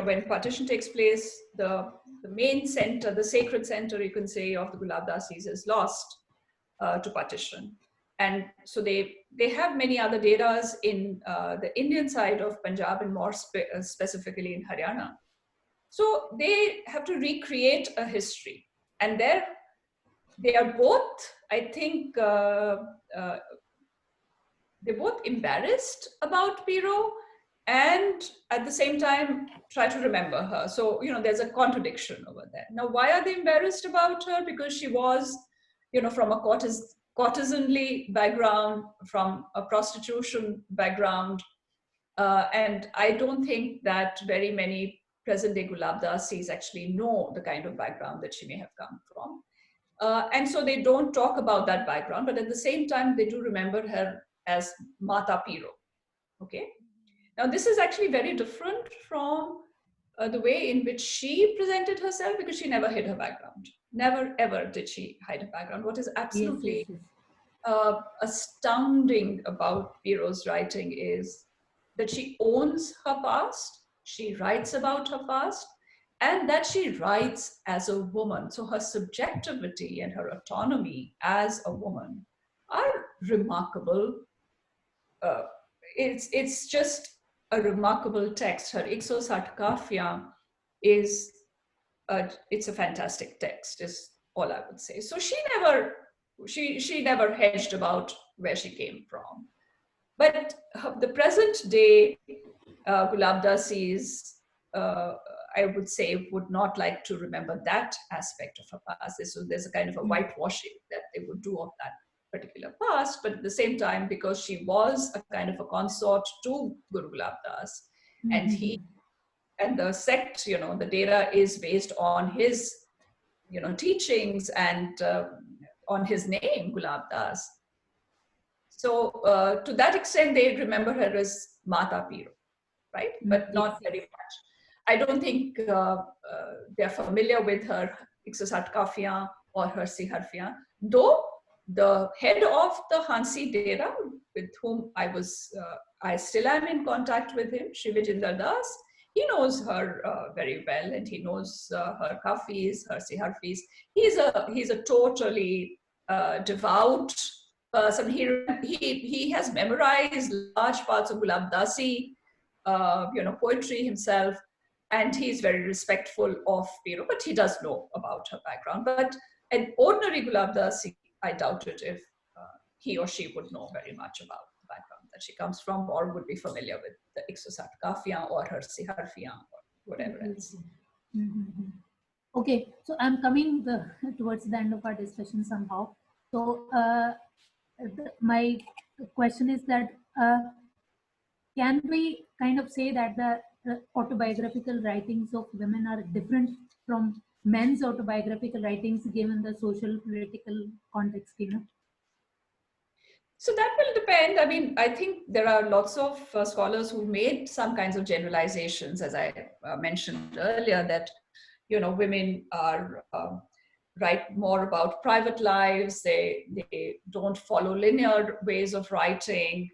Speaker 2: when partition takes place, the main center, the sacred center, you can say, of the Gulabdasis is lost to partition. And so they have many other datas in the Indian side of Punjab and more specifically in Haryana. So they have to recreate a history. And there they are both, I think, uh, they're both embarrassed about Piro and at the same time try to remember her. So, there's a contradiction over there. Now, why are they embarrassed about her? Because she was, from a courtesanly background, from a prostitution background. And I don't think that very many present day Gulabdasis actually know the kind of background that she may have come from. And so they don't talk about that background, but at the same time, they do remember her as Mata Piro. Okay. Now, this is actually very different from the way in which she presented herself because she never hid her background. Never, ever did she hide her background. What is
Speaker 1: Yes, yes,
Speaker 2: absolutely
Speaker 1: yes.
Speaker 2: astounding about Piro's writing is that she owns her past, she writes about her past, and that she writes as a woman. So her subjectivity and her autonomy as a woman are remarkable. Uh, it's just a remarkable text. Her Ixosat Kafia is it's a fantastic text. Is all I would say. So she never hedged about where she came from. But the present day Gulabdasis, uh, I would say, would not like to remember that aspect of her past. So there's a kind of a whitewashing that they would do of that particular past. But at the same time, because she was a kind of a consort to Guru Gulabdas, and he
Speaker 1: Mm-hmm.
Speaker 2: and the sect, the data is based on his, teachings and on his name, Gulabdas. So to that extent, they remember her as Mata Piro, right? But
Speaker 1: Yes,
Speaker 2: not
Speaker 1: yes.
Speaker 2: very much. I don't think they're familiar with her Iksasat Kafia or her Siharfia, though the head of the Hansi Dera, with whom I still am in contact with him, Shivajinder Das, he knows her very well, and he knows her kafis, her siharfis. He's a totally devout person. He has memorized large parts of Gulabdasi, poetry himself, and he's very respectful of Piro, but he does know about her background. But an ordinary Gulabdasi, I doubt it if he or she would know very much about the background that she comes from or would be familiar with the Iksosat Kafia or her Siharfia or whatever
Speaker 1: Yes.
Speaker 2: else.
Speaker 1: Mm-hmm. Okay, so I'm coming towards the end of our discussion somehow. So my question is that can we kind of say that the autobiographical writings of women are different from men's autobiographical writings given the social political context?
Speaker 2: So that will depend. I mean, I think there are lots of scholars who made some kinds of generalizations, as I mentioned earlier, that women are write more about private lives. They don't follow linear ways of writing.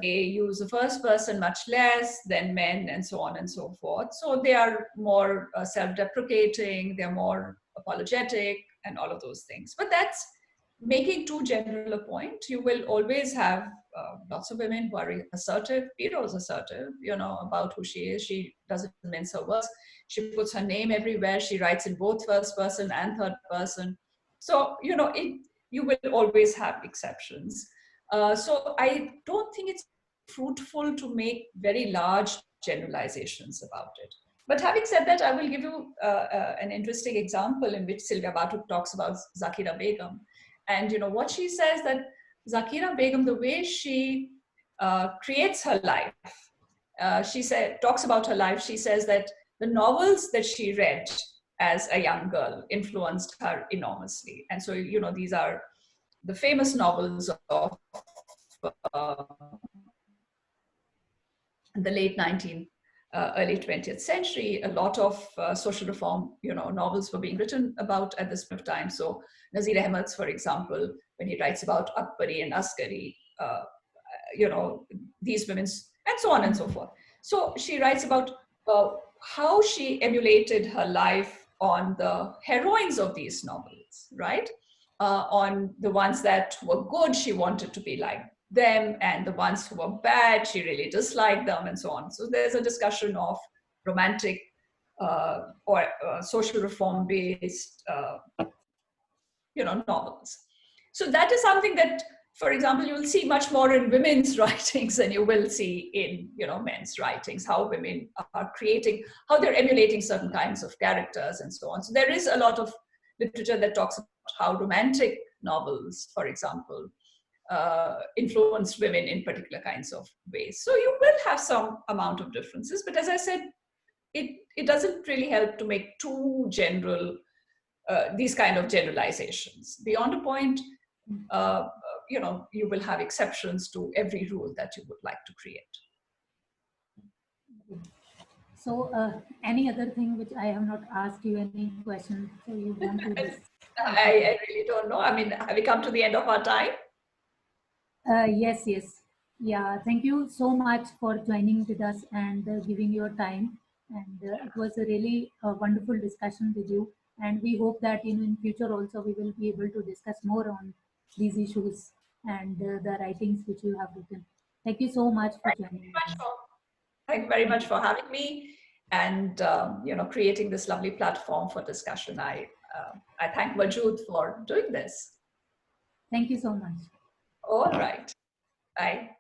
Speaker 2: They use the first person much less than men, and so on and so forth. So they are more self-deprecating. They're more apologetic, and all of those things. But that's making too general a point. You will always have lots of women who are assertive. Piro is assertive, about who she is. She doesn't mince her words. She puts her name everywhere. She writes in both first person and third person. So, you will always have exceptions. So I don't think it's fruitful to make very large generalizations about it. But having said that, I will give you an interesting example in which Sylvia Batuk talks about Zakira Begum. And what she says, that Zakira Begum, the way she creates her life, talks about her life. She says that the novels that she read as a young girl influenced her enormously. And so, these are the famous novels of uh, the late 19th, early 20th century. A lot of social reform, novels were being written about at this point of time. So Nazir Ahmed's, for example, when he writes about Akbari and Askari, these women's, and so on and so forth. So she writes about how she emulated her life on the heroines of these novels, right? On the ones that were good, she wanted to be like them, and the ones who were bad, she really disliked them, and so on. So there's a discussion of romantic or social reform based novels. So that is something that, for example, you'll see much more in women's writings than you will see in men's writings, how women are creating, how they're emulating certain kinds of characters and so on. So there is a lot of literature that talks about how romantic novels, for example, influence women in particular kinds of ways. So you will have some amount of differences, but as I said, it doesn't really help to make too general these kind of generalizations. Beyond a point, you will have exceptions to every rule that you would like to create.
Speaker 1: So, any other thing which I have not asked you any question, so you want to this?
Speaker 2: I really don't know. I mean, have we come to the end of our time?
Speaker 1: Yes, yes. Yeah, thank you so much for joining with us and giving your time. And it was a really wonderful discussion with you. And we hope that in future also we will be able to discuss more on these issues and the writings which you have written. Thank you so much for joining us.
Speaker 2: Thank you very much for having me and creating this lovely platform for discussion. I thank Wajood for doing this.
Speaker 1: Thank you so much.
Speaker 2: All right. Bye.